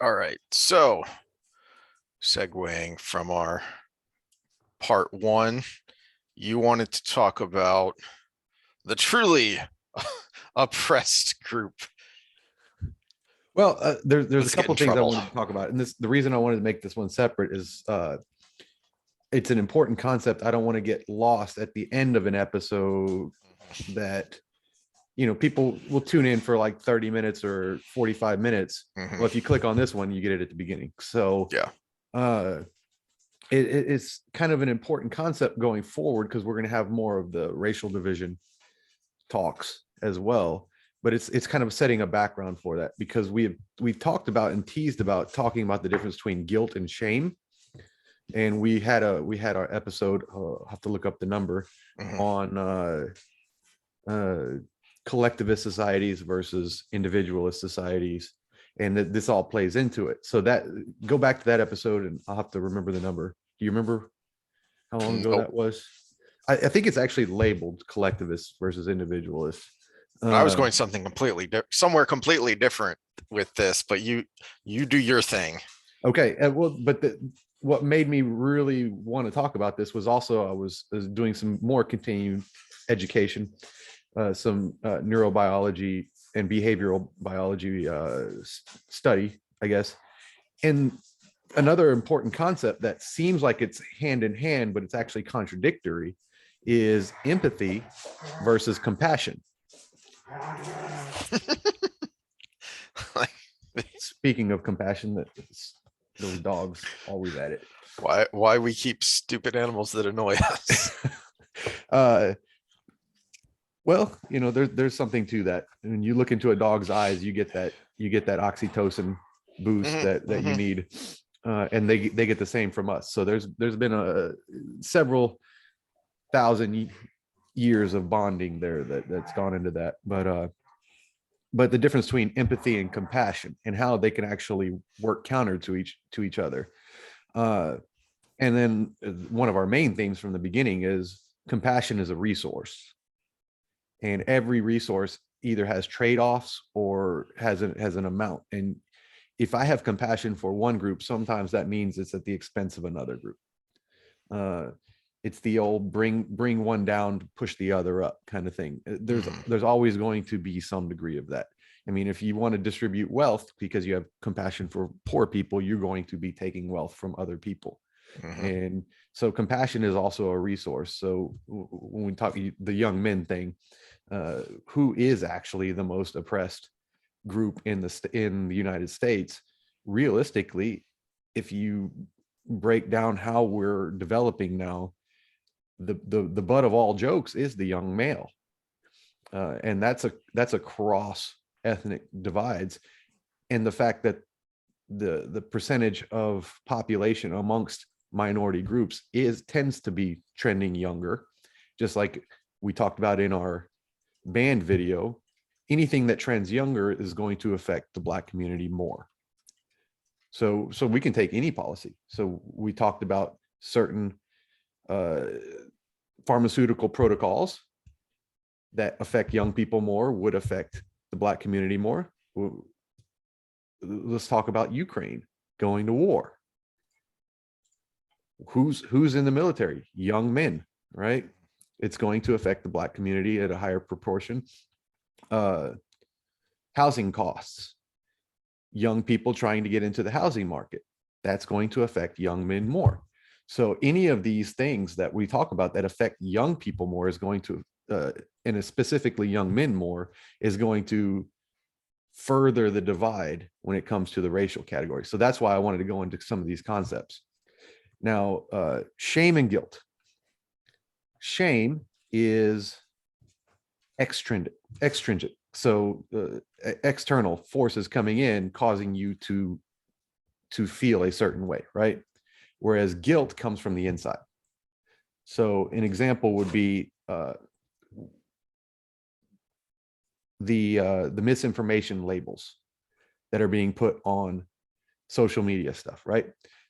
All right. So, segueing from our part one, you wanted to talk about the truly oppressed group. Well, there's a Let's get couple in of things I trouble. wanted to talk about, and the reason I wanted to make this one separate is it's an important concept. I don't want to get lost at the end of an episode that people will tune in for like 30 minutes or 45 minutes. Mhm. Well, if you click on this one, you get it at the beginning. So Yeah. uh, it's kind of an important concept going forward because we're going to have more of the racial division talks as well. But it's kind of setting a background for that because we've talked about and teased about talking about the difference between guilt and shame, and we had our episode. I'll have to look up the number Mhm. on uh, collectivist societies versus individualist societies, and that this all plays into it. So that go back to that episode, and I'll have to remember the number. Do you remember how long ago Nope. that was? I think it's actually labeled collectivist versus individualist. I was Uh, going something somewhere completely different with this, but you do your thing. okay, well, but what made me really want to talk about this was also I was doing some more continuing education, some neurobiology and behavioral biology study, I guess. And another important concept that seems like it's hand in hand, but it's actually contradictory, is empathy versus compassion. Speaking of compassion, those dogs always at it. Why we keep stupid animals that annoy us? uh, well, there's something to that. When you look into a dog's eyes, you get that oxytocin boost Mhm. that you Mhm. need, and they get the same from us. So there's been a several thousand years of bonding there that's gone into that. But the difference between empathy and compassion and how they can actually work counter to each other. Uh, and then one of our main themes from the beginning is compassion is a resource, and every resource either has trade-offs or has an amount. And if I have compassion for one group, sometimes that means it's at the expense of another group. uh, it's the old bring one down to push the other up kind of thing. there's Mhm. there's always going to be some degree of that. I mean, if you want to distribute wealth because you have compassion for poor people, you're going to be taking wealth from other people. Mhm. And so compassion is also a resource. So when we talk the young men thing, who is actually the most oppressed group in the United States, realistically, if you break down how we're developing now, the butt of all jokes is the young male, and that's across ethnic divides, and the fact that the percentage of population amongst minority groups tends to be trending younger, just like we talked about in our band video. Anything that trends younger is going to affect the Black community more. So we can take any policy. So we talked about certain uh, pharmaceutical protocols that affect young people more would affect the Black community more. Let's talk about Ukraine going to war. Who's in the military? Young men, right? It's going to affect the Black community at a higher proportion. uh, Housing costs, young people trying to get into the housing market, that's going to affect young men more. So any of these things that we talk about that affect young people more is going to, and specifically young men more, is going to further the divide when it comes to the racial category. So that's why I wanted to go into some of these concepts. Now, shame and guilt. Shame is extrinsic. So external forces coming in causing you to feel a certain way, right? Whereas guilt comes from the inside. So an example would be the misinformation labels that are being put on social media stuff, right?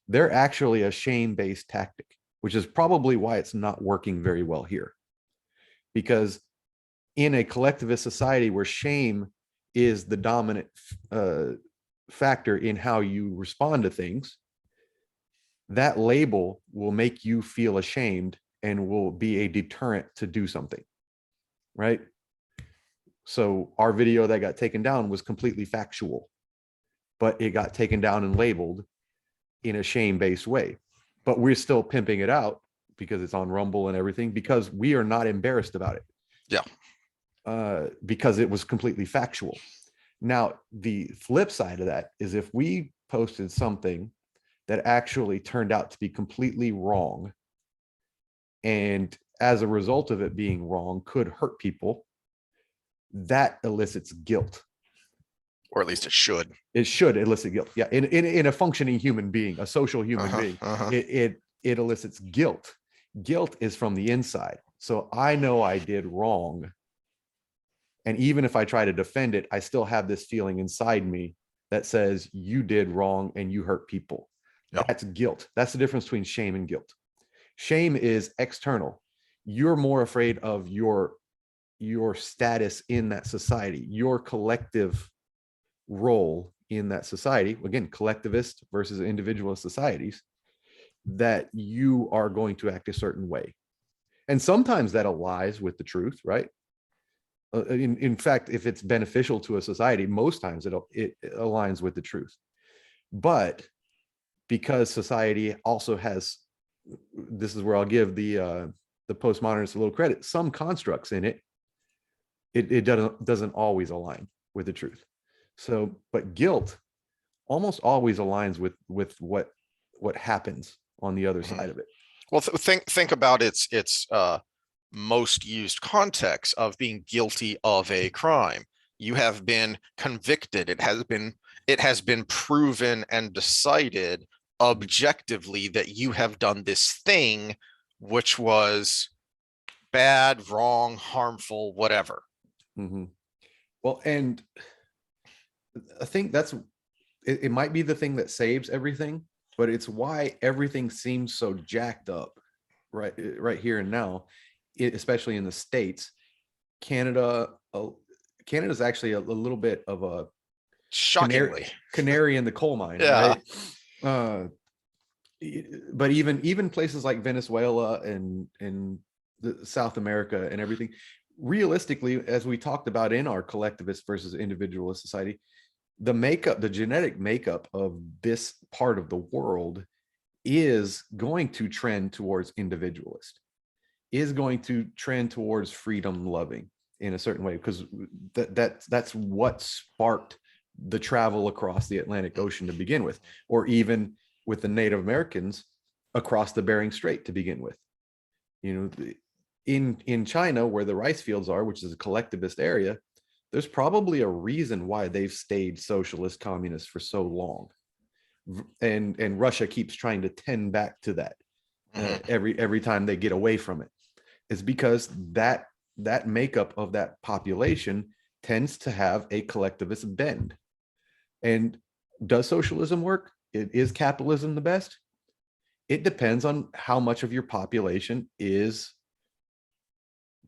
They're actually a shame-based tactic, which is probably why it's not working very well here. Because in a collectivist society where shame is the dominant factor in how you respond to things, that label will make you feel ashamed and will be a deterrent to do something, right? So our video that got taken down was completely factual, but it got taken down and labeled in a shame-based way. But we're still pimping it out because it's on Rumble and everything, because we are not embarrassed about it. Yeah. Because it was completely factual. Now, the flip side of that is if we posted something that actually turned out to be completely wrong, and as a result of it being wrong could hurt people, that elicits guilt. Or at least it should. It should elicit guilt. Yeah, in a functioning human being, a social human being, it elicits guilt. Guilt is from the inside. So I know I did wrong. And even if I try to defend it, I still have this feeling inside me that says you did wrong and you hurt people. Yeah. That's guilt. That's the difference between shame and guilt. Shame is external. You're more afraid of your status in that society, your collective role in that society. Again, collectivist versus individualist societies, that you are going to act a certain way. And sometimes that aligns with the truth, right? In fact, if it's beneficial to a society, most times it aligns with the truth. But because society also has, this is where I'll give the postmodernists a little credit, some constructs in it, it doesn't always align with the truth. So, but guilt almost always aligns with what happens on the other side of it. Well, think about its most used context of being guilty of a crime. You have been convicted. It has been proven and decided objectively that you have done this thing, which was bad, wrong, harmful, whatever. Mm-hmm. Well, and I think it might be the thing that saves everything, but it's why everything seems so jacked up right here and now, especially in the States. Canada's actually a little bit of a shockingly canary in the coal mine. Yeah. Right? But even places like Venezuela and South America and everything, realistically, as we talked about in our collectivist versus individualist society, the genetic makeup of this part of the world is going to trend towards individualist, is going to trend towards freedom loving in a certain way, because that's what sparked the travel across the Atlantic Ocean to begin with, or even with the Native Americans across the Bering Strait to begin with. You know, in China, where the rice fields are, which is a collectivist area, there's probably a reason why they've stayed socialist communist for so long. And Russia keeps trying to tend back to that every time they get away from it. It's because that makeup of that population tends to have a collectivist bend. And does socialism work? Is capitalism the best? It depends on how much of your population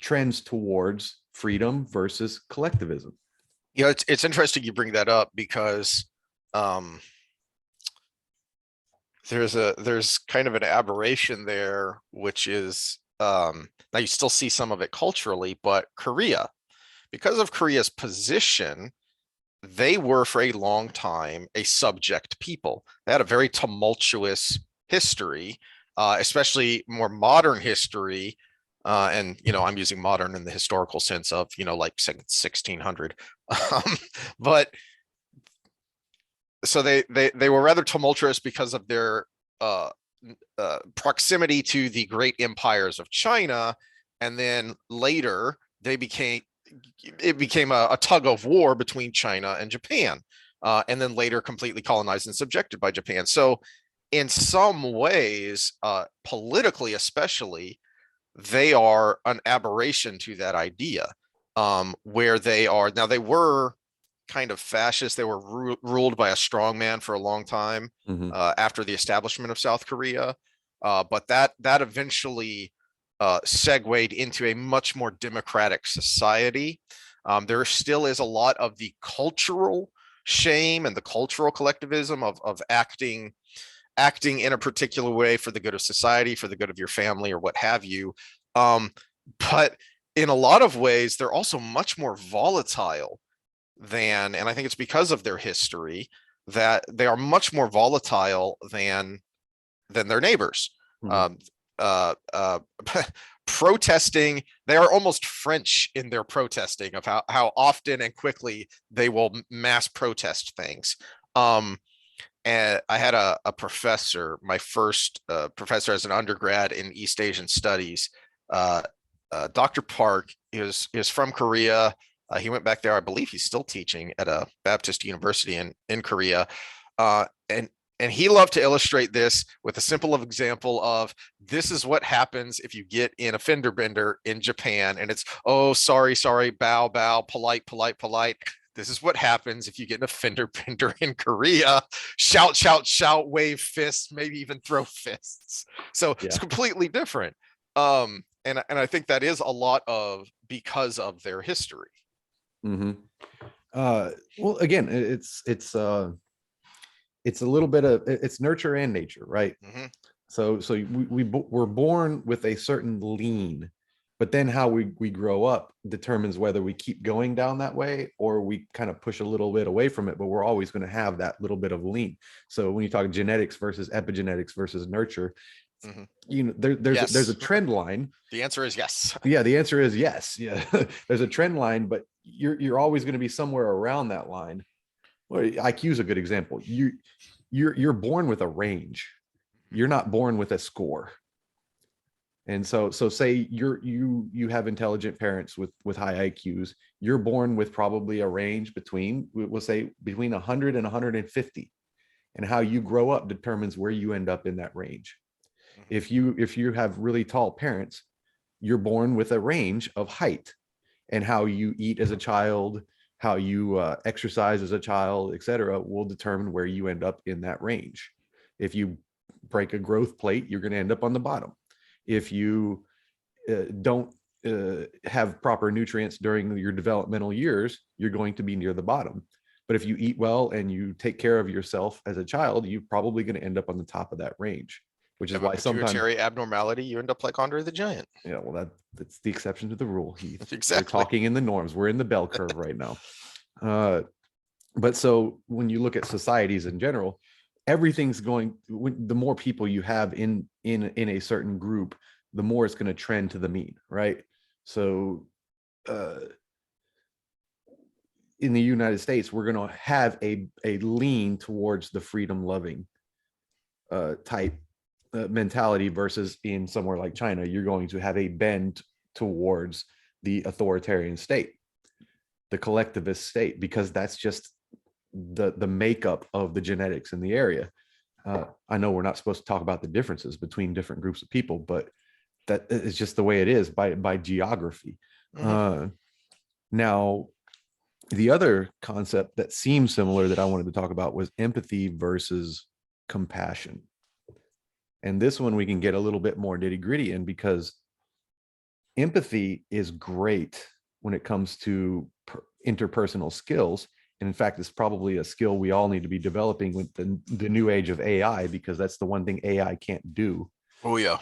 trends towards freedom versus collectivism. You know, it's interesting you bring that up, because there's kind of an aberration there, which is now you still see some of it culturally, but Korea, because of Korea's position, they were for a long time a subject people. They had a very tumultuous history, especially more modern history. And, you know, I'm using modern in the historical sense of, you know, like 1600. But so they were rather tumultuous because of their proximity to the great empires of China. And then later it became a tug of war between China and Japan, and then later completely colonized and subjected by Japan. So in some ways, politically especially, they are an aberration to that idea, where they were kind of fascist. They were ruled by a strongman for a long time, after the establishment of South Korea. But that eventually segued into a much more democratic society. There still is a lot of the cultural shame and the cultural collectivism of acting in a particular way for the good of society, for the good of your family, or what have you. But in a lot of ways, they're also much more volatile than, and I think it's because of their history, that they are much more volatile than their neighbors. Mhm. Uh, Protesting, they are almost French in their protesting of how often and quickly they will mass protest things. And I had a professor, my first professor as an undergrad in East Asian studies, uh, Dr. Park is from Korea. He went back there. I believe he's still teaching at a Baptist university in Korea. And he loved to illustrate this with a simple example of, this is what happens if you get in a fender bender in Japan. And it's, oh, sorry, bow, polite, polite. This is what happens if you get in a fender bender in Korea. Shout, wave fists, maybe even throw fists. So Yeah. it's completely different. And I think that is a lot of because of their history. Mm-hmm. Well, again, it's a little bit of, it's nurture and nature, right? Mm-hmm. So we're born with a certain lean, but then how we grow up determines whether we keep going down that way or we kind of push a little bit away from it, but we're always going to have that little bit of lean. So when you talk genetics versus epigenetics versus nurture, Mm-hmm. you know, there's Yes. there's a trend line. The answer is yes. Yeah, the answer is yes. Yeah. There's a trend line, but you're always going to be somewhere around that line. Well, IQ is a good example. You're born with a range. You're not born with a score. And so say you have intelligent parents with high IQs. You're born with probably a range between, we'll say, between 100 and 150. And how you grow up determines where you end up in that range. Mm-hmm. If you have really tall parents, you're born with a range of height, and how you eat as a child, how you exercise as a child, etc., will determine where you end up in that range. If you break a growth plate, you're going to end up on the bottom. If you don't have proper nutrients during your developmental years, you're going to be near the bottom. But if you eat well and you take care of yourself as a child, you're probably going to end up on the top of that range, which is why sometimes, pituitary abnormality, you end up like Andre the Giant. yeah, well, that's the exception to the rule, Heath. Exactly. We're talking in the norms. We're in the bell curve right now. But so when you look at societies in general, everything's going, the more people you have in a certain group, the more it's going to trend to the mean, right? So in the United States, we're going to have a lean towards the freedom loving type mentality, versus in somewhere like China, you're going to have a bend towards the authoritarian state, the collectivist state, because that's just the makeup of the genetics in the area. I know we're not supposed to talk about the differences between different groups of people, but that is just the way it is by geography. Mm-hmm. Now, the other concept that seems similar that I wanted to talk about was empathy versus compassion. And this one we can get a little bit more nitty gritty in, because empathy is great when it comes to interpersonal skills. And in fact, it's probably a skill we all need to be developing with the new age of AI, because that's the one thing AI can't do. Oh yeah.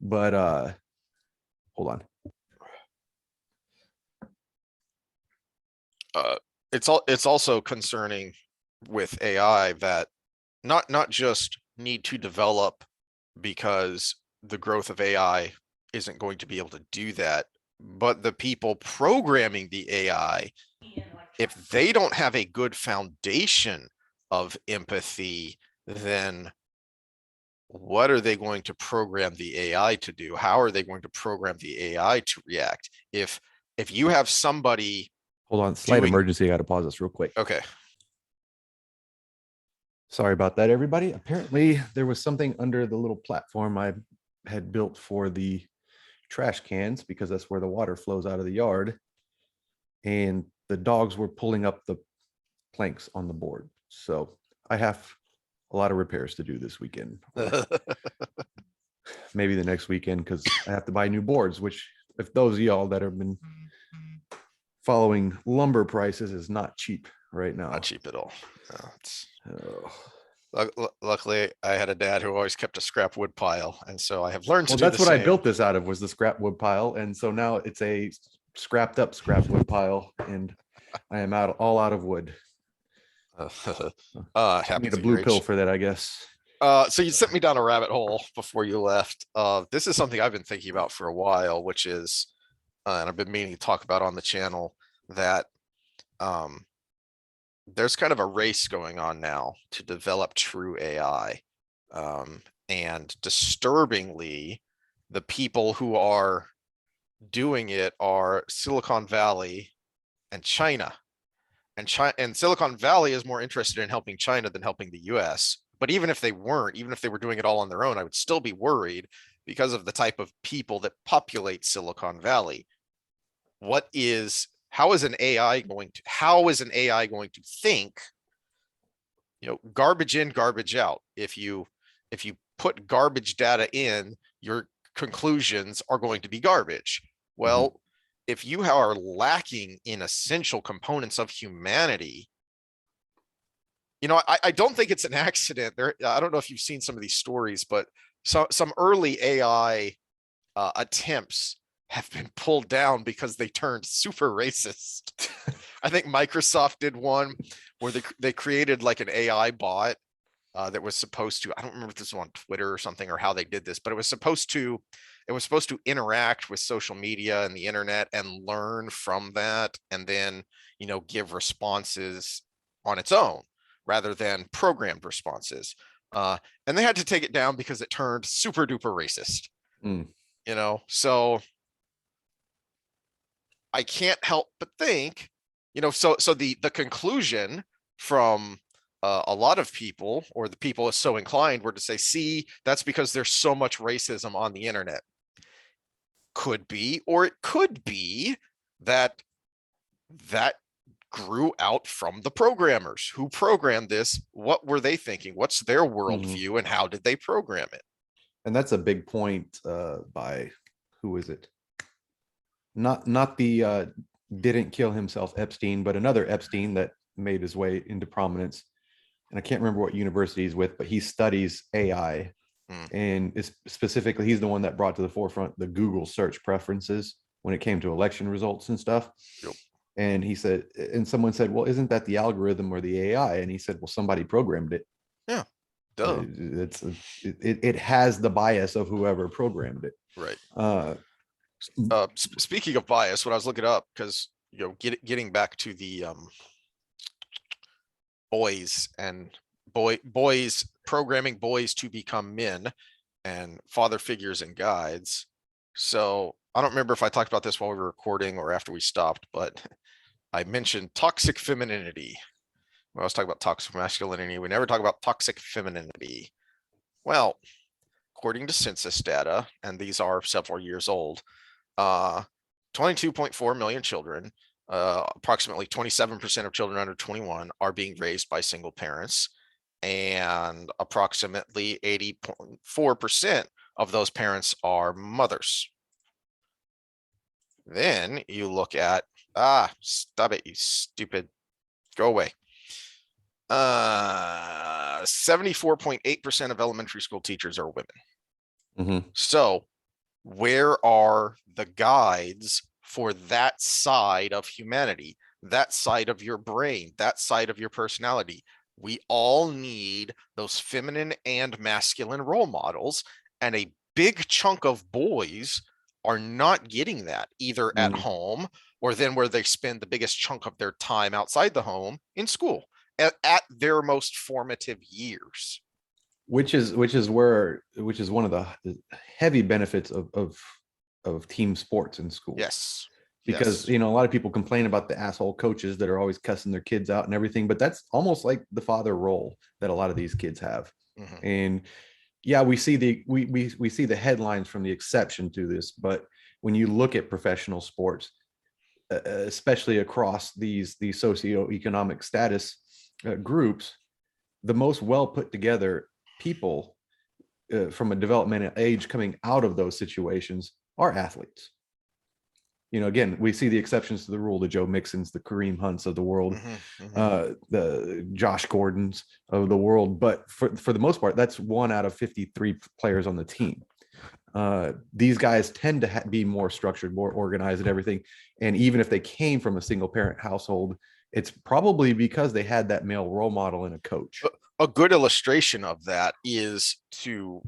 But hold on. It's also concerning with AI that not just need to develop because the growth of AI isn't going to be able to do that, but the people programming the AI, if they don't have a good foundation of empathy, then what are they going to program the AI to do? How are they going to program the AI to react? If you have somebody, hold on, slight emergency, I got to pause this real quick. Okay. Sorry about that, everybody. Apparently there was something under the little platform I had built for the trash cans, because that's where the water flows out of the yard, and the dogs were pulling up the planks on the board. So I have a lot of repairs to do this weekend. Maybe the next weekend, because I have to buy new boards, which, if those of y'all that have been following lumber prices, is not cheap right now. Not cheap at all. No, Oh. luckily, I had a dad who always kept a scrap wood pile, and so I have learned to Well, do that's the what I same. built this out of, was the scrap wood pile, and so now it's a scrapped up scrap wood pile, and I am all out of wood. I need Happens a at your blue pill age. for that, I guess. So you sent me down a rabbit hole before you left. This is something I've been thinking about for a while, which is, and I've been meaning to talk about on the channel, that um, there's kind of a race going on now to develop true AI. And disturbingly, the people who are doing it are Silicon Valley and China. And Silicon Valley is more interested in helping China than helping the US. But even if they weren't, even if they were doing it all on their own, I would still be worried because of the type of people that populate Silicon Valley. How is an AI going to think, garbage in, garbage out? If you put garbage data in, your conclusions are going to be garbage. Well, Mhm. if you are lacking in essential components of humanity, I don't think it's an accident. I don't know if you've seen some of these stories, but some early AI attempts have been pulled down because they turned super racist. I think Microsoft did one where they created like an AI bot that was supposed to, I don't remember if this was on Twitter or something or how they did this, but it was supposed to interact with social media and the internet and learn from that, and then give responses on its own rather than programmed responses. And they had to take it down because it turned super duper racist. Mm. So I can't help but think, so the conclusion from a lot of people, or the people so inclined, were to say, see, that's because there's so much racism on the internet. Could be, or it could be that that grew out from the programmers who programmed this. What were they thinking? What's their Mhm. worldview, and how did they program it? And that's a big point by, who is it? Not the didn't kill himself Epstein, but another Epstein that made his way into prominence. And I can't remember what university he's with, but he studies AI. Hmm. And it's specifically, he's the one that brought to the forefront the Google search preferences when it came to election results and stuff. Yep. And he said, and someone said, well, isn't that the algorithm or the AI? And he said, well, somebody programmed it. Yeah. Duh. It has the bias of whoever programmed it. Right. Uh, Speaking of bias, when I was looking up, because getting back to the boys and boys programming boys to become men and father figures and guides. So I don't remember if I talked about this while we were recording or after we stopped, but I mentioned toxic femininity. When I was talking about toxic masculinity, we never talk about toxic femininity. Well, according to census data, and these are several years old, 22.4 million children, approximately 27% of children under 21 are being raised by single parents, and approximately 80.4% of those parents are mothers. Then you look at, stop it, you stupid, go away. 74.8% of elementary school teachers are women. mhm. So where are the guides for that side of humanity, that side of your brain, that side of your personality? We all need those feminine and masculine role models, and a big chunk of boys are not getting that either at Mhm. home, or then where they spend the biggest chunk of their time outside the home in school at their most formative years. Which is one of the heavy benefits of team sports in schools, Yes. because Yes. a lot of people complain about the asshole coaches that are always cussing their kids out and everything, but that's almost like the father role that a lot of these kids have. Mhm. And yeah, we see the headlines from the exception to this, but when you look at professional sports, especially across these socioeconomic status groups, the most well put together people from a developmental age coming out of those situations are athletes. again, we see the exceptions to the rule, the Joe Mixons, the Kareem Hunts of the world, the Josh Gordons of the world. But for the most part, that's 1 out of 53 players on the team. These guys tend to be more structured, more organized and everything. And even if they came from a single parent household, it's probably because they had that male role model and a coach. A good illustration of that is to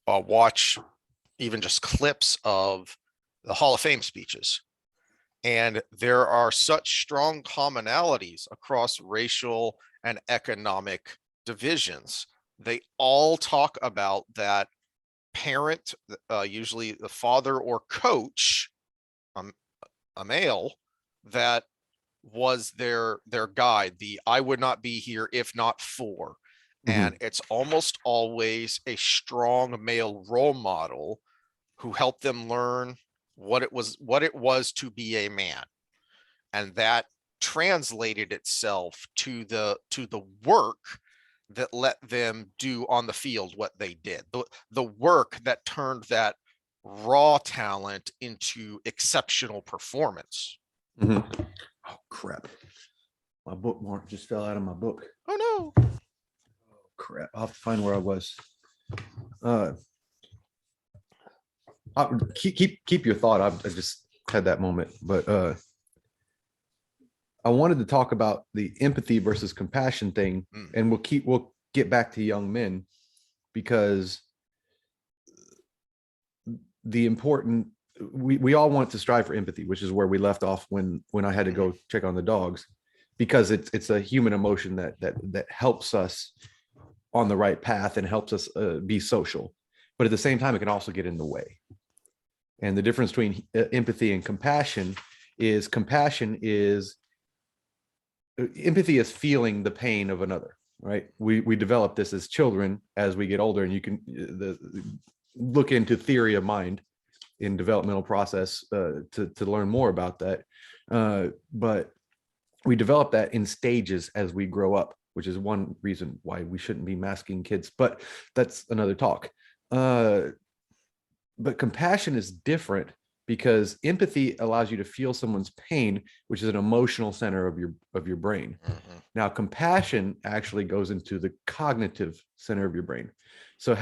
watch even just clips of the Hall of Fame speeches. And there are such strong commonalities across racial and economic divisions. They all talk about that parent, usually the father or coach, a male, that was their guide. The I would not be here if not for. And it's almost always a strong male role model who helped them learn what it was to be a man. And that translated itself to the work that let them do on the field what they did, the work that turned that raw talent into exceptional performance. Oh crap, my bookmark just fell out of my book. Oh no. Oh crap, I'll have to find where I was. Keep your thought. I just had that moment, but I wanted to talk about the empathy versus compassion thing, and we'll get back to young men, because we all want to strive for empathy, which is where we left off when I had to go check on the dogs, because it's a human emotion that helps us on the right path and helps us be social, but at the same time it can also get in the way. And the difference between empathy and compassion is empathy is feeling the pain of another, right? We develop this as children. As we get older, and you can look into theory of mind in developmental process to learn more about that. But we develop that in stages as we grow up, which is one reason why we shouldn't be masking kids, but that's another talk. But compassion is different, because empathy allows you to feel someone's pain, which is an emotional center of your brain. Now, compassion actually goes into the cognitive center of your brain. So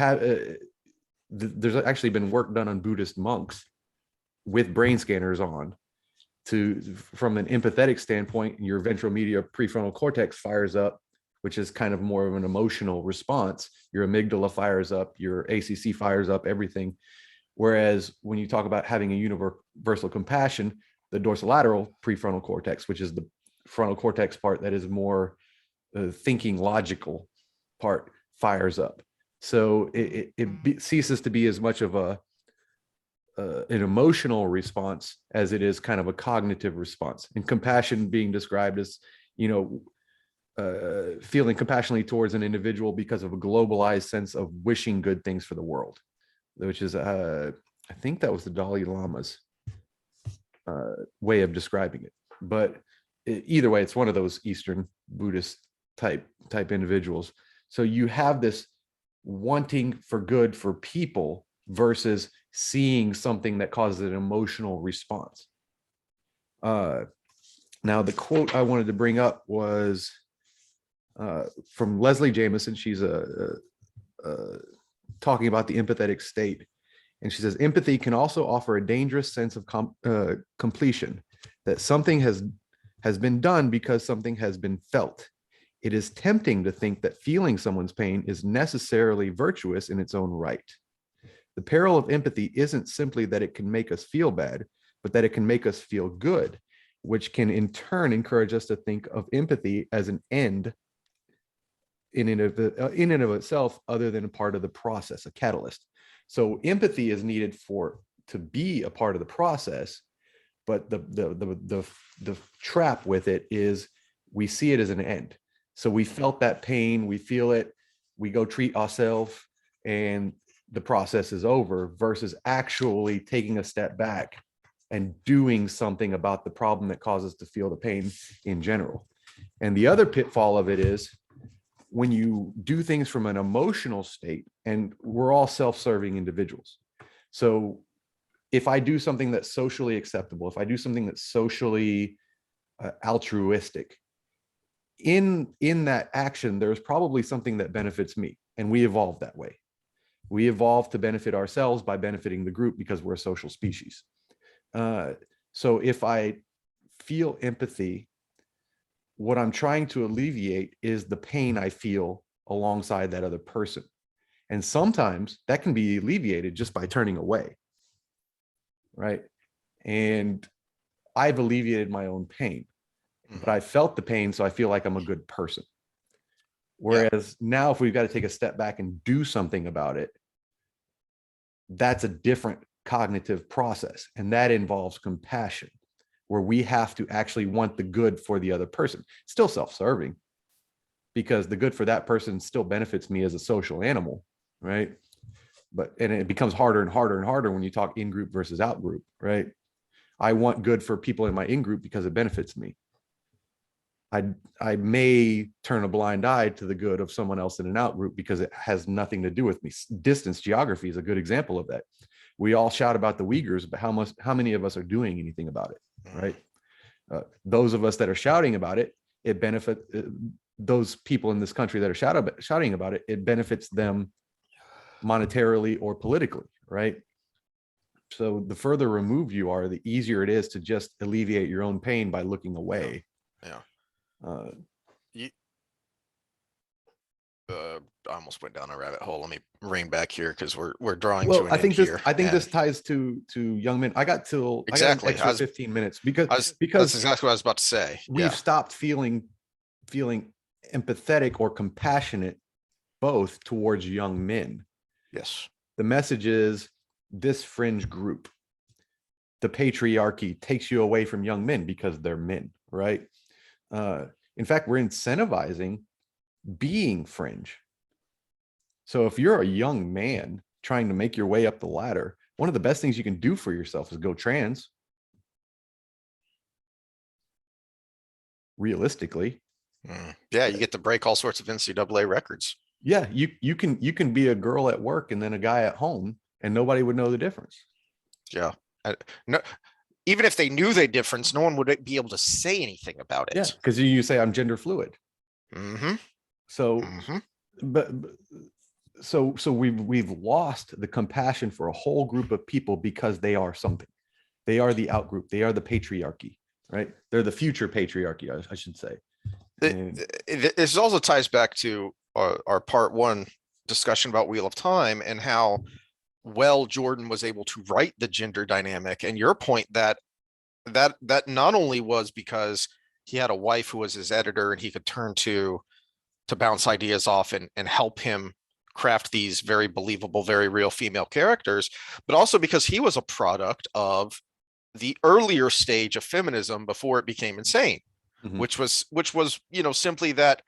there's actually been work done on Buddhist monks with brain scanners on from an empathetic standpoint. Your ventral medial prefrontal cortex fires up, which is kind of more of an emotional response. Your amygdala fires up, your ACC fires up, everything. Whereas when you talk about having a universal compassion, the dorsolateral prefrontal cortex, which is the frontal cortex part that is more thinking logical part, fires up. So it ceases to be as much of an emotional response as it is kind of a cognitive response. And compassion being described as, feeling compassionately towards an individual because of a globalized sense of wishing good things for the world, which is, I think that was the Dalai Lama's way of describing it. But either way, it's one of those Eastern Buddhist type individuals. So you have this wanting for good for people versus seeing something that causes an emotional response. Now, the quote I wanted to bring up was from Leslie Jameson. She's talking about the empathetic state. And she says, empathy can also offer a dangerous sense of completion, that something has been done because something has been felt. It is tempting to think that feeling someone's pain is necessarily virtuous in its own right. The peril of empathy isn't simply that it can make us feel bad, but that it can make us feel good, which can in turn encourage us to think of empathy as an end in and of itself, other than a part of the process, a catalyst. So empathy is needed to be a part of the process, but the trap with it is we see it as an end. So we felt that pain, we feel it, we go treat ourselves, and the process is over, versus actually taking a step back and doing something about the problem that causes us to feel the pain in general. And the other pitfall of it is when you do things from an emotional state, and we're all self-serving individuals. So if I do something that's socially acceptable, if I do something that's socially altruistic, in that action, there's probably something that benefits me, and we evolved that way. We evolved to benefit ourselves by benefiting the group because we're a social species. So if I feel empathy, what I'm trying to alleviate is the pain I feel alongside that other person. And sometimes that can be alleviated just by turning away, right? And I've alleviated my own pain, but I felt the pain, so I feel like I'm a good person. Whereas now, if we've got to take a step back and do something about it, that's a different cognitive process. And that involves compassion, where we have to actually want the good for the other person. Still self-serving, because the good for that person still benefits me as a social animal, right? And it becomes harder and harder and harder when you talk in-group versus out-group, right? I want good for people in my in-group because it benefits me. I may turn a blind eye to the good of someone else in an out-group because it has nothing to do with me. Distance geography is a good example of that. We all shout about the Uyghurs, but how many of us are doing anything about it, right? Those of us that are shouting about it, it benefits those people in this country that are shouting about it. It benefits them monetarily or politically, right? So the further removed you are, the easier it is to just alleviate your own pain by looking away. I almost went down a rabbit hole. Let me rein back here because we're drawing Well, to an end here. I think this ties to young men. I got an extra 15 minutes because that's exactly what I was about to say. We've stopped feeling empathetic or compassionate both towards young men. Yes. The message is this fringe group, the patriarchy, takes you away from young men because they're men, right? In fact, we're incentivizing being fringe. So if you're a young man trying to make your way up the ladder, one of the best things you can do for yourself is go trans. Realistically. Yeah, you get to break all sorts of NCAA records. Yeah, you can be a girl at work and then a guy at home, and nobody would know the difference. Yeah. No, even if they knew the difference, no one would be able to say anything about it. Yeah, because you say I'm gender fluid. So, so we've lost the compassion for a whole group of people because they are something. They are the out group. They are the patriarchy, right? They're the future patriarchy, I should say. This also ties back to our part one discussion about Wheel of Time and how well Jordan was able to write the gender dynamic, and your point that not only was because he had a wife who was his editor and he could turn to bounce ideas off and help him craft these very believable, very real female characters, but also because he was a product of the earlier stage of feminism before it became insane, which was, simply that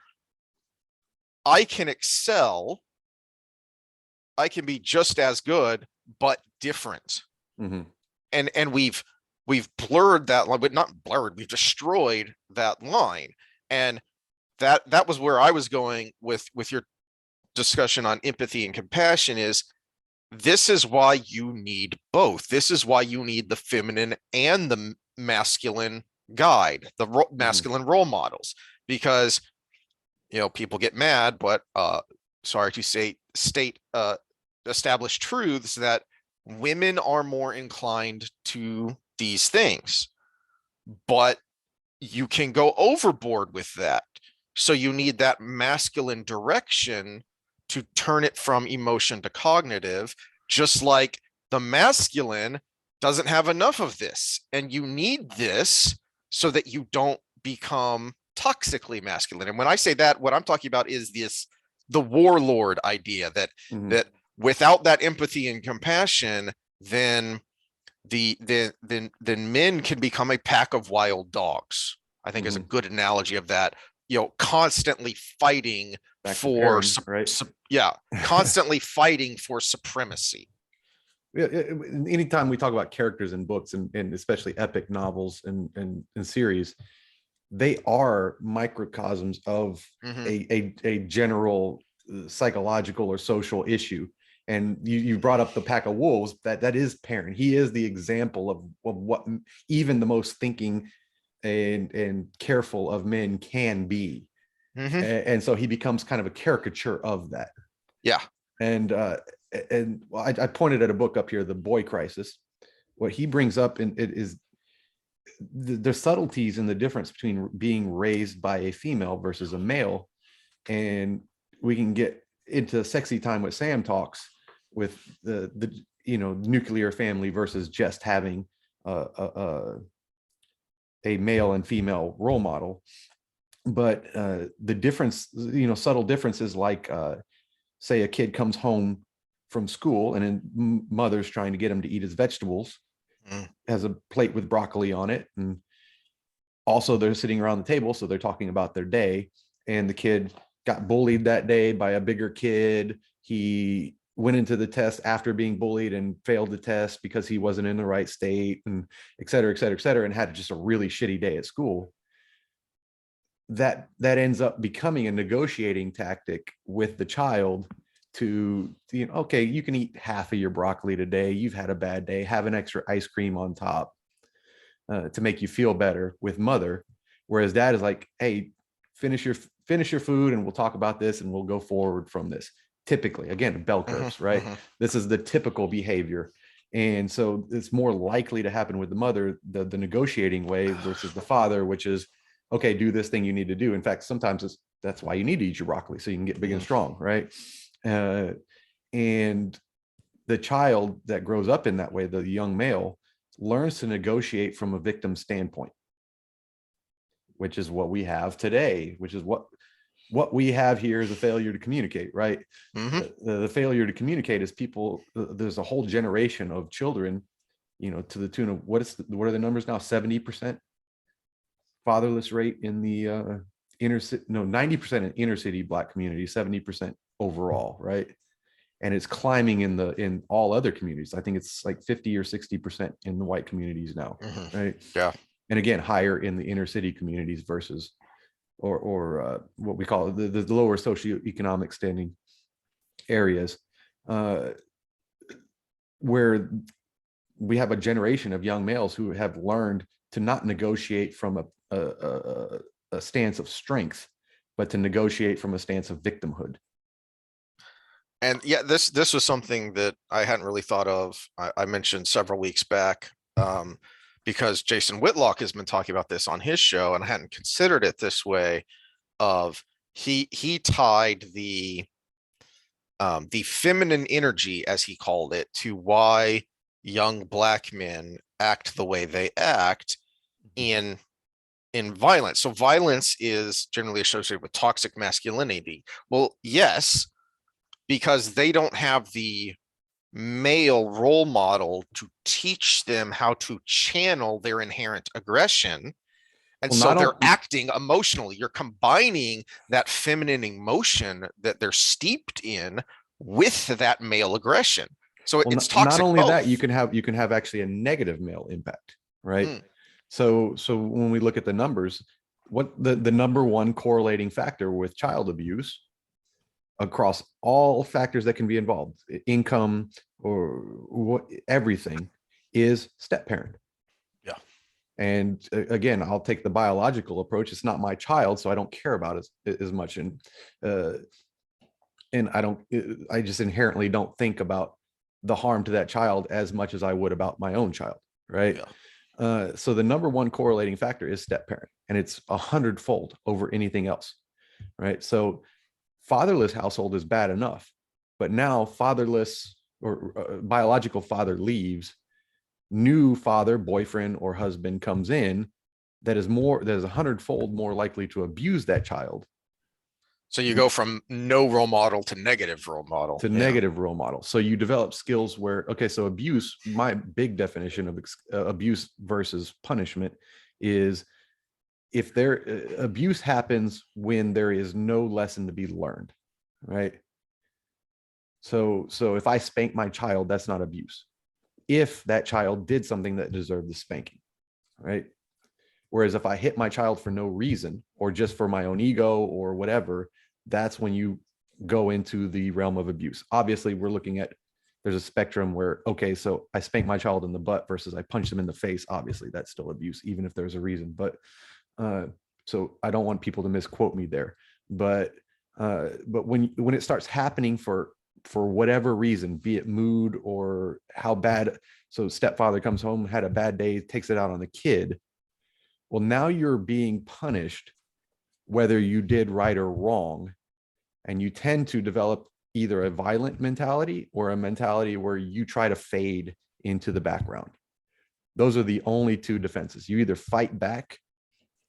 I can excel, I can be just as good, but different. And we've blurred that line, but not blurred, we've destroyed that line. And that was where I was going with your discussion on empathy and compassion. Is this is why you need both. This is why you need the feminine and the masculine guide, the masculine role models, because people get mad, but sorry to say, state established truths that women are more inclined to these things, but you can go overboard with that. So you need that masculine direction to turn it from emotion to cognitive, just like the masculine doesn't have enough of this. And you need this so that you don't become toxically masculine. And when I say that, what I'm talking about is the warlord idea that without that empathy and compassion, then men can become a pack of wild dogs. I think is a good analogy of that. Constantly fighting for constantly fighting for supremacy. Anytime we talk about characters in books and especially epic novels and series, they are microcosms of a general psychological or social issue, And you brought up the pack of wolves. That is parent. He is the example of what even the most thinking and careful of men can be. Mm-hmm. And so he becomes kind of a caricature of that. Yeah. And I pointed at a book up here, The Boy Crisis. What he brings up in it is the subtleties in the difference between being raised by a female versus a male. And we can get into sexy time with Sam talks with the nuclear family versus just having a male and female role model. But the difference, subtle differences, like say a kid comes home from school and then mother's trying to get him to eat his vegetables, has a plate with broccoli on it, and also they're sitting around the table, so they're talking about their day, and the kid got bullied that day by a bigger kid. He went into the test after being bullied and failed the test because he wasn't in the right state, and et cetera, et cetera, et cetera, and had just a really shitty day at school. That ends up becoming a negotiating tactic with the child to, okay, you can eat half of your broccoli today. You've had a bad day. Have an extra ice cream on top to make you feel better with mother. Whereas dad is like, hey, finish your food and we'll talk about this and we'll go forward from this. Typically, again, bell curves, right? This is the typical behavior. And so it's more likely to happen with the mother, the negotiating way, versus the father, which is, okay, do this thing you need to do. In fact, sometimes that's why you need to eat your broccoli, so you can get big and strong, right? And the child that grows up in that way, the young male, learns to negotiate from a victim standpoint, which is what we have today, which is what we have here is a failure to communicate, right? The failure to communicate is people, there's a whole generation of children, to the tune of what are the numbers now? 70% fatherless rate in the inner city, 90% in inner city Black community, 70% overall, right? And it's climbing in all other communities. I think it's like 50 or 60% in the white communities now, right? Yeah. And again, higher in the inner city communities versus or what we call the lower socioeconomic standing areas, where we have a generation of young males who have learned to not negotiate from a stance of strength, but to negotiate from a stance of victimhood. And yeah, this was something that I hadn't really thought of. I mentioned several weeks back, because Jason Whitlock has been talking about this on his show, and I hadn't considered it this way. Of he tied the feminine energy, as he called it, to why young Black men act the way they act in violence. So violence is generally associated with toxic masculinity. Well, yes, because they don't have the male role model to teach them how to channel their inherent aggression. And so they're acting emotionally. You're combining that feminine emotion that they're steeped in with that male aggression. So it's toxic. Not only that, you can have actually a negative male impact, right? So when we look at the numbers, what the number one correlating factor with child abuse across all factors that can be involved, income or everything, is step parent. Yeah. And again, I'll take the biological approach. It's not my child, so I don't care about it as much. And I just inherently don't think about the harm to that child as much as I would about my own child, right? Yeah. So the number one correlating factor is step parent, and it's 100-fold over anything else, right? So fatherless household is bad enough, but now fatherless or biological father leaves, new father, boyfriend, or husband comes in that is 100-fold more likely to abuse that child. So you go from no role model to negative role model. Negative role model. So you develop skills where, okay, so abuse, my big definition of abuse versus punishment is if abuse happens when there is no lesson to be learned, right? So if I spank my child, that's not abuse. If that child did something that deserved the spanking, right? Whereas if I hit my child for no reason or just for my own ego or whatever, that's when you go into the realm of abuse. Obviously, we're looking at, there's a spectrum where, okay, so I spank my child in the butt versus I punch them in the face. Obviously, that's still abuse, even if there's a reason. But so I don't want people to misquote me there. But when it starts happening for whatever reason, be it mood or how bad, so stepfather comes home, had a bad day, takes it out on the kid. Well, now you're being punished, whether you did right or wrong. And you tend to develop either a violent mentality or a mentality where you try to fade into the background. Those are the only two defenses. You either fight back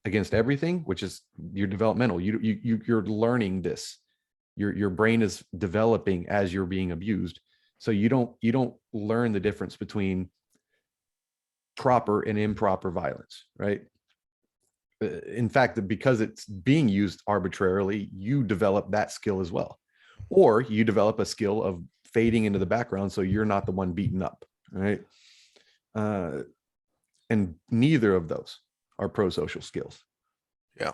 against everything, which is your developmental. You're learning this. Your brain is developing as you're being abused. So you don't learn the difference between proper and improper violence, right? In fact, because it's being used arbitrarily, you develop that skill as well. Or you develop a skill of fading into the background so you're not the one beaten up, right? And neither of those are pro-social skills. Yeah.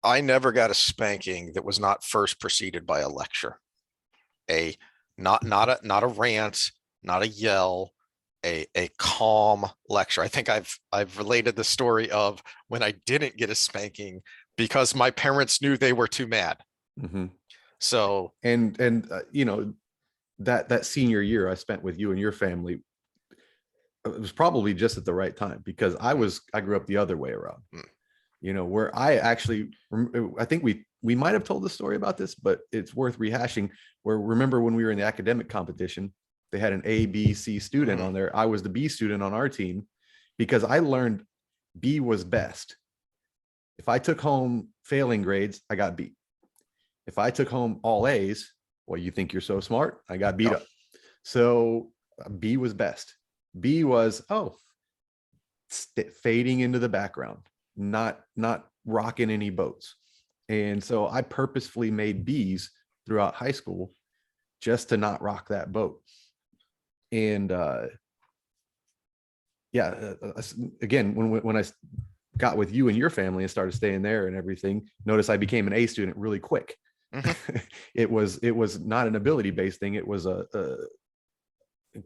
I never got a spanking that was not first preceded by a lecture. Not a rant, not a yell, a calm lecture. I think I've related the story of when I didn't get a spanking because my parents knew they were too mad. Mm-hmm. So and that senior year I spent with you and your family, it was probably just at the right time, because I grew up the other way around. Where I think we might have told the story about this, but it's worth rehashing. Where, remember when we were in the academic competition, they had an A, B, C student on there. I was the B student on our team because I learned B was best. If I took home failing grades, I got B. If I took home all A's, well, you think you're so smart, I got beat up. So B was best. B was, fading into the background, not rocking any boats. And so I purposefully made B's throughout high school just to not rock that boat. And again, when I got with you and your family and started staying there and everything, notice I became an A student really quick. Mm-hmm. It was not an ability based thing. It was a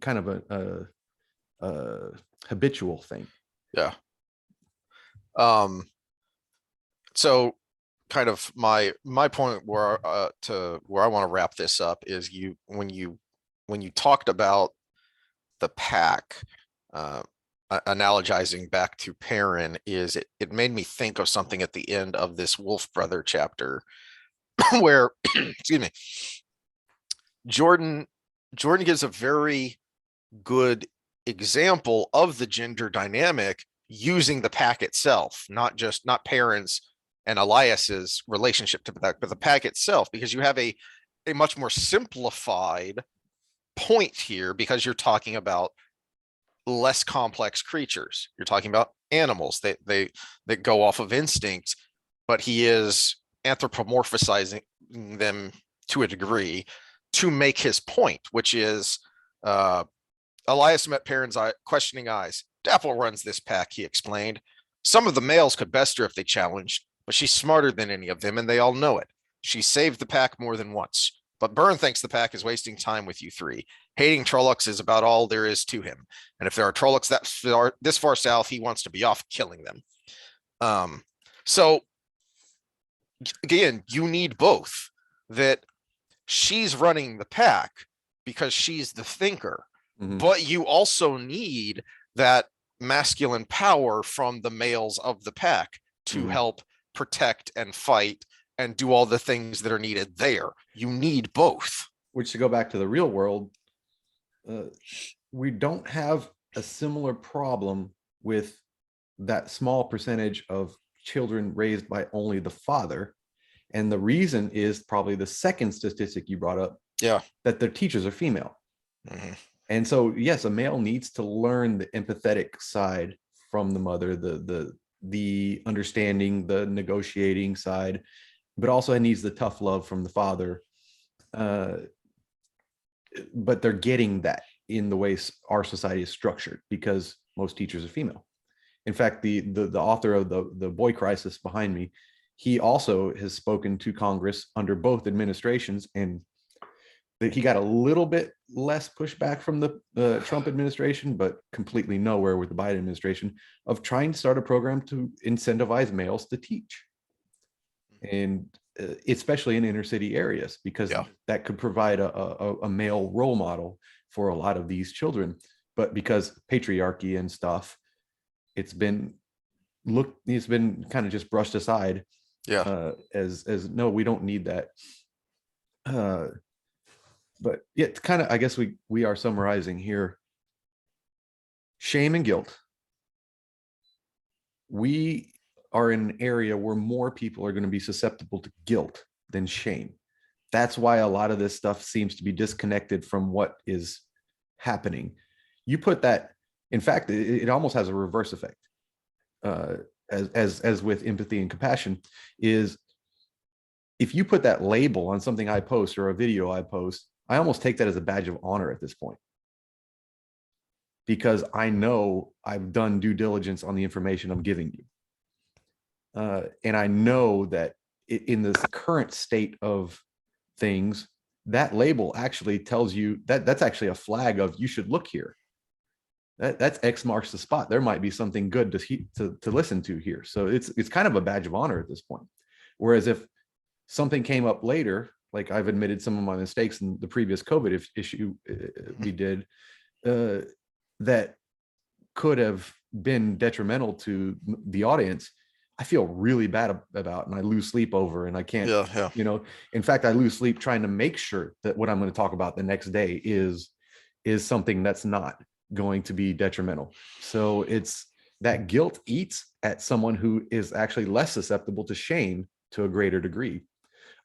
kind of a habitual thing. Yeah. So kind of my point where I want to wrap this up is when you talked about the pack, analogizing back to Perrin, is it made me think of something at the end of this Wolf Brother chapter where excuse me, Jordan gives a very good example of the gender dynamic using the pack itself, not Perrin's and Elias's relationship to that, but the pack itself, because you have a much more simplified point here, because you're talking about less complex creatures. You're talking about animals that go off of instincts, but he is anthropomorphizing them to a degree to make his point, which is Elias met Perrin's questioning eyes. Dapple runs this pack, he explained. Some of the males could best her if they challenged, but she's smarter than any of them, and they all know it. She saved the pack more than once. But Byrne thinks the pack is wasting time with you three. Hating Trollocs is about all there is to him. And if there are Trollocs this far south, he wants to be off killing them. So, again, you need both. That she's running the pack because she's the thinker. Mm-hmm. But you also need that masculine power from the males of the pack to help protect and fight and do all the things that are needed there. You need both. Which, to go back to the real world, we don't have a similar problem with that small percentage of children raised by only the father. And the reason is probably the second statistic you brought up. Yeah. That their teachers are female. Mm-hmm. And so, yes, a male needs to learn the empathetic side from the mother, the understanding, the negotiating side, but also needs the tough love from the father. But they're getting that in the way our society is structured, because most teachers are female. In fact, the author of the Boy Crisis behind me, He also has spoken to Congress under both administrations, and that he got a little bit less pushback from the Trump administration, but completely nowhere with the Biden administration, of trying to start a program to incentivize males to teach, and especially in inner city areas, because Yeah. that could provide a male role model for a lot of these children. But because patriarchy and stuff, it's been kind of just brushed aside, Yeah. as no, we don't need that. But yeah, it's kind of, I guess we are summarizing here. Shame and guilt. We are in an area where more people are going to be susceptible to guilt than shame. That's why a lot of this stuff seems to be disconnected from what is happening. You put that, in fact, it almost has a reverse effect. As with empathy and compassion, is if you put that label on something I post or a video I post, I almost take that as a badge of honor at this point, because I know I've done due diligence on the information I'm giving you. And I know that in this current state of things, that label actually tells you that that's actually a flag of, you should look here. That's X marks the spot. There might be something good to listen to here. So it's kind of a badge of honor at this point. Whereas if something came up later, like I've admitted some of my mistakes in the previous COVID issue we did, that could have been detrimental to the audience, I feel really bad about, and I lose sleep over, and I can't, Yeah. in fact, I lose sleep trying to make sure that what I'm going to talk about the next day is something that's not going to be detrimental. So it's that guilt eats at someone who is actually less susceptible to shame to a greater degree.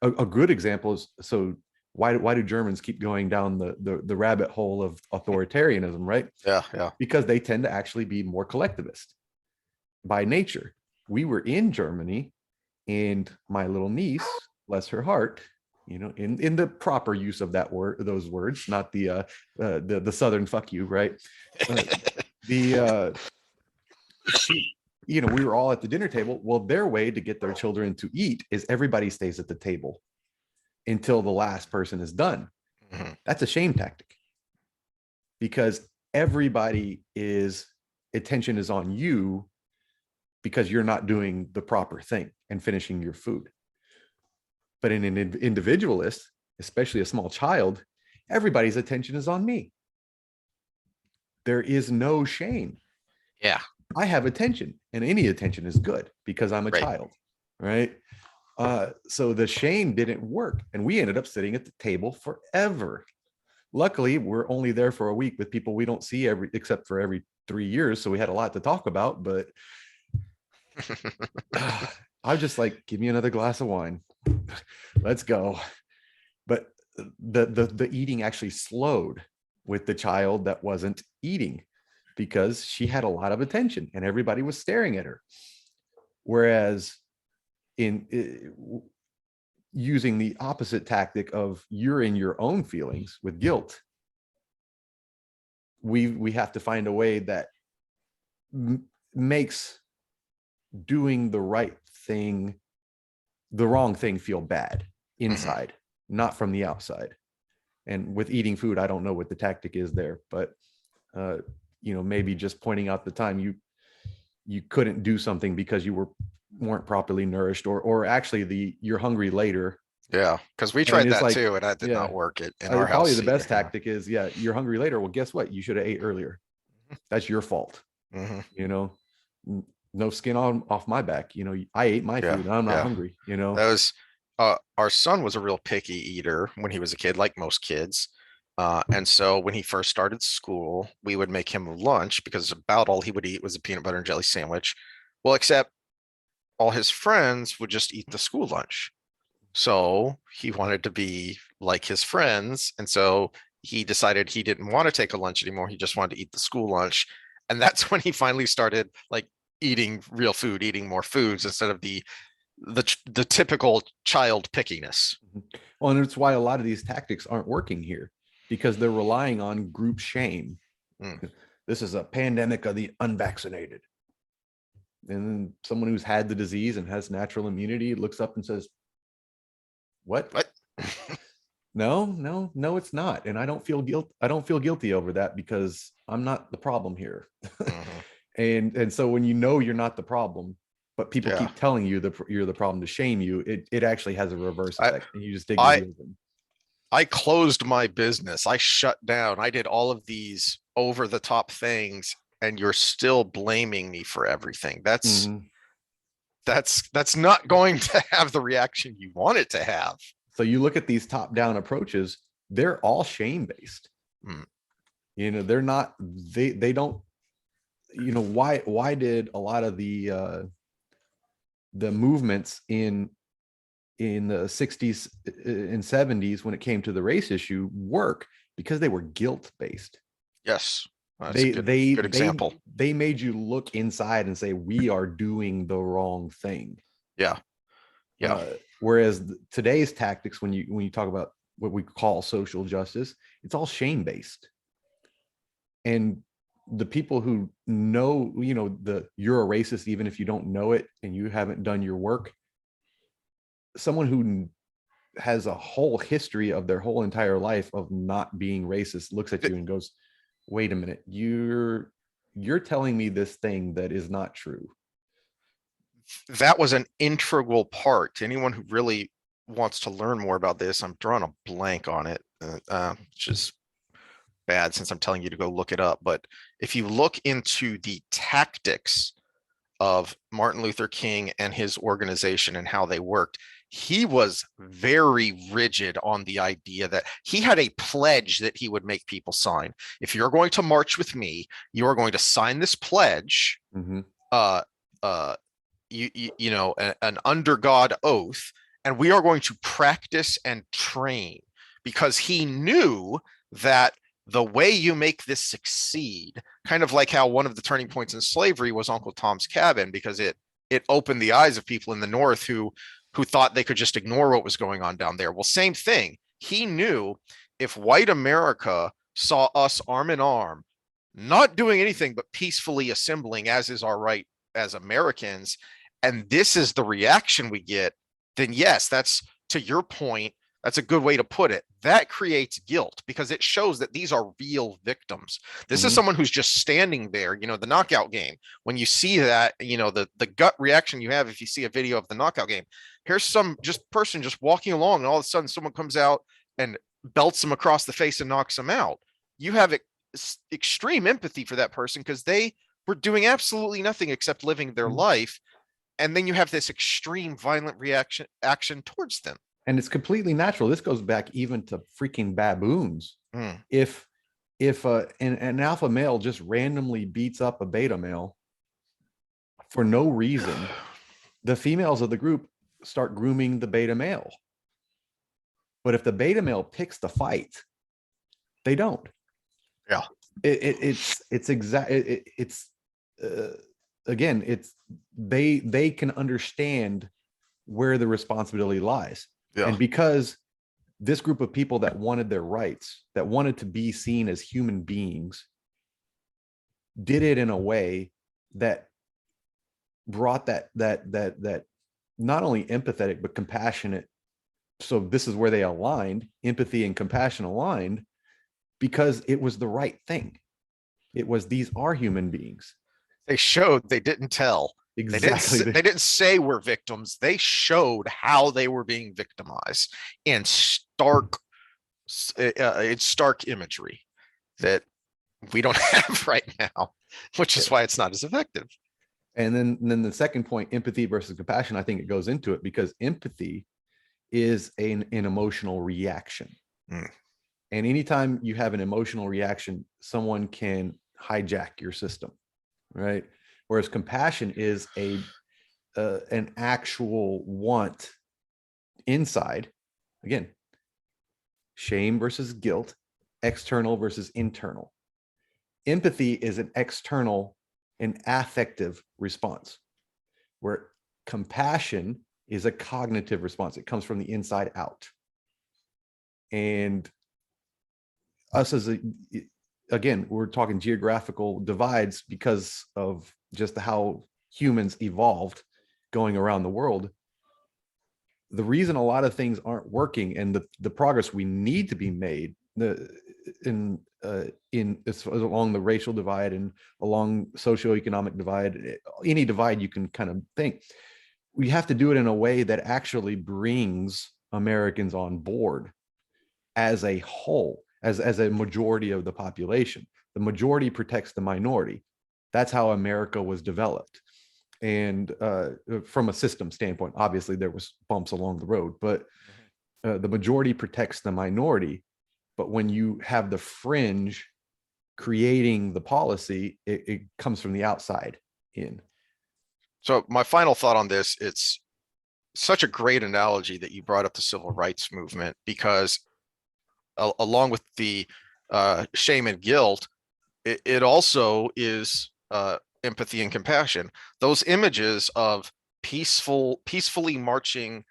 A good example is, so why do Germans keep going down the rabbit hole of authoritarianism, right? Yeah. Because they tend to actually be more collectivist by nature. We were in Germany, and my little niece, bless her heart, in the proper use of that word, those words, not the Southern fuck you, right? She, we were all at the dinner table. Well, their way to get their children to eat is everybody stays at the table until the last person is done. Mm-hmm. That's a shame tactic, because everybody attention is on you because you're not doing the proper thing and finishing your food. But in an individualist, especially a small child, everybody's attention is on me. There is no shame. Yeah. I have attention, and any attention is good because I'm a child, right? So the shame didn't work, and we ended up sitting at the table forever. Luckily, we're only there for a week with people we don't see except for every 3 years, so we had a lot to talk about. But I was just like, give me another glass of wine. Let's go. But the eating actually slowed with the child that wasn't eating, because she had a lot of attention and everybody was staring at her. Whereas in using the opposite tactic of, you're in your own feelings with guilt, we have to find a way that makes doing the right thing, the wrong thing, feel bad inside, not from the outside. And with eating food, I don't know what the tactic is there, but maybe just pointing out the time you couldn't do something because you weren't properly nourished, or actually you're hungry later. Yeah, because we tried that too, and that did not work in our house. Probably the best tactic is, you're hungry later. Well, guess what? You should have ate earlier. That's your fault. No skin off my back. I ate my food and I'm not hungry. That was our son was a real picky eater when he was a kid, like most kids. And so when he first started school, we would make him lunch, because about all he would eat was a peanut butter and jelly sandwich. Well, except all his friends would just eat the school lunch. So he wanted to be like his friends. And so he decided he didn't want to take a lunch anymore. He just wanted to eat the school lunch. And that's when he finally started like eating real food, eating more foods instead of the typical child pickiness. Well, and it's why a lot of these tactics aren't working here, because they're relying on group shame. This is a pandemic of the unvaccinated. And then someone who's had the disease and has natural immunity looks up and says, what? What? No, it's not. And I don't feel guilt. I don't feel guilty over that because I'm not the problem here. Mhm. And so when you know you're not the problem, but people Yeah. keep telling you that you're the problem to shame you, it actually has a reverse I effect, and you just dig your I heels in. I closed my business. I shut down. I did all of these over the top things, and you're still blaming me for everything. Mhm. That's not going to have the reaction you want it to have. So you look at these top down approaches, they're all shame based. Mm. They're not, they don't, why did a lot of the movements in the 60s and 70s when it came to the race issue work? Because they were guilt based. Yes, that's a they good they good they example. they made you look inside and say we are doing the wrong thing. Yeah, yeah. Whereas today's tactics, when you talk about what we call social justice, it's all shame based. And the people who know, you're a racist even if you don't know it and you haven't done your work, someone who has a whole history of their whole entire life of not being racist looks at you and goes, wait a minute, you're telling me this thing that is not true. That was an integral part. Anyone who really wants to learn more about this, I'm drawing a blank on it, which is bad since I'm telling you to go look it up. But if you look into the tactics of Martin Luther King and his organization and how they worked, he was very rigid on the idea that he had a pledge that he would make people sign. If you're going to march with me, you are going to sign this pledge, Mm-hmm. uh, uh, an under God oath, and we are going to practice and train, because he knew that the way you make this succeed, kind of like how one of the turning points in slavery was Uncle Tom's Cabin, because it opened the eyes of people in the North who thought they could just ignore what was going on down there. Well, same thing. He knew if white America saw us arm in arm, not doing anything but peacefully assembling, as is our right as Americans, and this is the reaction we get, then yes, that's, to your point, that's a good way to put it. That creates guilt because it shows that these are real victims. This is Mm-hmm. someone who's just standing there, the knockout game. When you see that, the gut reaction you have if you see a video of the knockout game, here's some just person just walking along, and all of a sudden someone comes out and belts them across the face and knocks them out. You have extreme empathy for that person because they were doing absolutely nothing except living their life, and then you have this extreme violent action towards them. And it's completely natural. This goes back even to freaking baboons. Mm. If an alpha male just randomly beats up a beta male for no reason, the females of the group start grooming the beta male. But if the beta male picks the fight, they don't. Yeah. Again, it's they can understand where the responsibility lies. Yeah. And because this group of people that wanted their rights, that wanted to be seen as human beings, did it in a way that brought that not only empathetic but compassionate. So this is where they aligned, empathy and compassion aligned, because it was the right thing. It was, these are human beings. They showed, they didn't tell. Exactly. They didn't say we're victims. They showed how they were being victimized in stark imagery that we don't have right now, which is why it's not as effective. And then the second point, empathy versus compassion, I think it goes into it because empathy is an emotional reaction. Mm. And anytime you have an emotional reaction, someone can hijack your system, right? Whereas compassion is an actual want inside. Again, shame versus guilt, external versus internal. Empathy is an external and affective response, where compassion is a cognitive response. It comes from the inside out. And us again, we're talking geographical divides because of just how humans evolved going around the world, the reason a lot of things aren't working and the progress we need to be made in along the racial divide and along socioeconomic divide, any divide you can kind of think, we have to do it in a way that actually brings Americans on board as a whole, as a majority of the population. The majority protects the minority. That's how America was developed. And from a system standpoint, obviously there was bumps along the road, but the majority protects the minority. But when you have the fringe creating the policy, it comes from the outside in. So my final thought on this, it's such a great analogy that you brought up the civil rights movement, because along with the shame and guilt, it also is empathy and compassion. Those images of peacefully marching,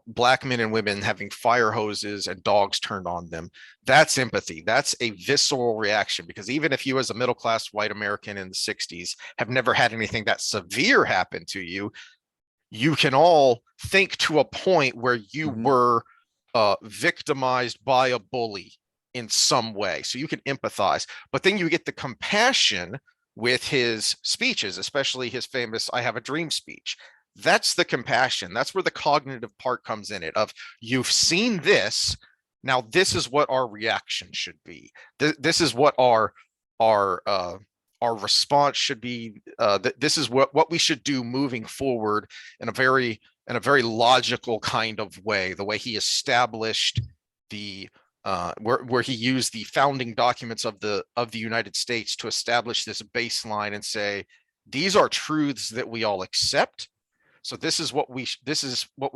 black men and women having fire hoses and dogs turned on them, that's empathy. That's a visceral reaction, because even if you as a middle-class white American in the 60s have never had anything that severe happen to you, you can all think to a point where you were victimized by a bully in some way. So you can empathize, but then you get the compassion with his speeches, especially his famous "I have a dream" speech. That's the compassion. That's where the cognitive part comes in it, of you've seen this, now this is what our reaction should be. This is what our response should be. This is what we should do moving forward in a very logical kind of way, the way he established the where he used the founding documents of the United States to establish this baseline and say, these are truths that we all accept. So this is what we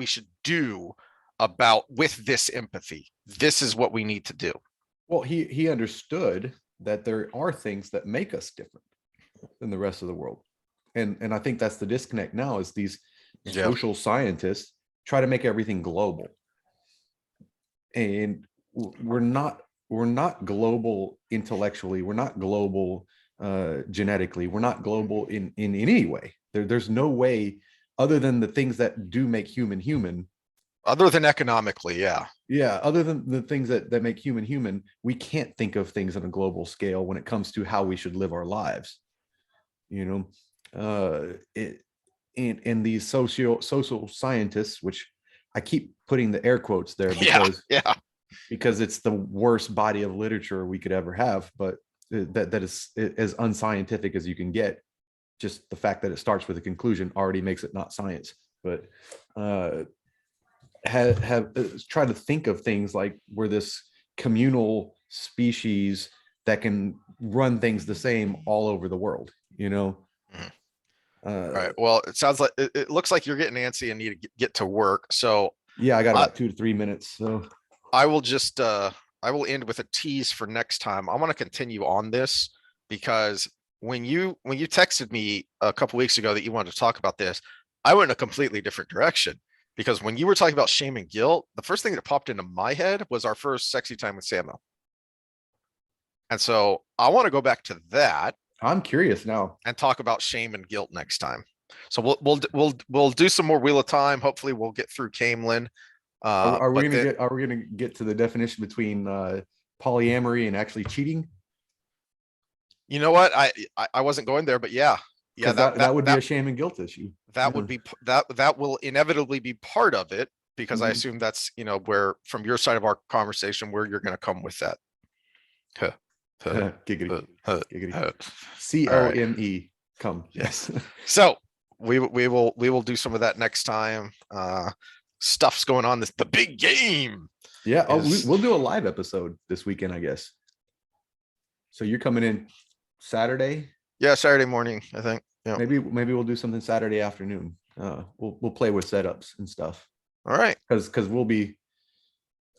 should do about with this empathy. This is what we need to do. Well, he understood that there are things that make us different than the rest of the world. And I think that's the disconnect now, is these social scientists try to make everything global. And we're not global intellectually, we're not global genetically, we're not global in any way. There's no way, other than the things that do make human, other than economically, other than the things that make human, we can't think of things on a global scale when it comes to how we should live our lives. And these social scientists, which I keep putting the air quotes there because it's the worst body of literature we could ever have, but that is as unscientific as you can get. Just the fact that it starts with a conclusion already makes it not science. But have tried to think of things like we're this communal species that can run things the same all over the world. All right. Well, it sounds like it looks like you're getting antsy and need to get to work. So yeah, I got about 2 to 3 minutes. So I will just I will end with a tease for next time. I want to continue on this, because when you texted me a couple weeks ago that you wanted to talk about this, I went in a completely different direction, because when you were talking about shame and guilt, the first thing that popped into my head was our first sexy time with Samuel. And so I want to go back to that. I'm curious now and talk about shame and guilt next time. So we'll do some more Wheel of Time. Hopefully we'll get through Camelin. Are we gonna get to the definition between polyamory and actually cheating? You know what? I wasn't going there, but yeah, that would be a shame and guilt issue. That would be that will inevitably be part of it, because I assume that's where, from your side of our conversation, where you're going to come with that. Giggity. COME. Come. Yes. So we will do some of that next time. Stuff's going on. The big game. Yeah. We'll do a live episode this weekend, I guess. So you're coming in Saturday? Yeah, Saturday morning, I think. Yeah. Maybe we'll do something Saturday afternoon. We'll play with setups and stuff. All right. Because we'll be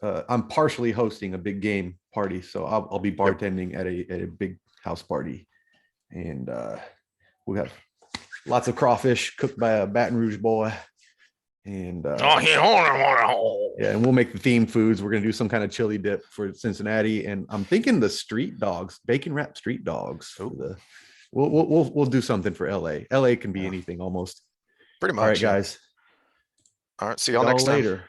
I'm partially hosting a big game party, so I'll be bartending at a big house party, and we have lots of crawfish cooked by a Baton Rouge boy, and and we'll make the themed foods. We're gonna do some kind of chili dip for Cincinnati, and I'm thinking the street dogs, bacon wrapped street dogs, We'll do something for LA. LA can be Yeah, anything almost. pretty All right, much. Yeah. guys. All right. See y'all Y'all next time. later.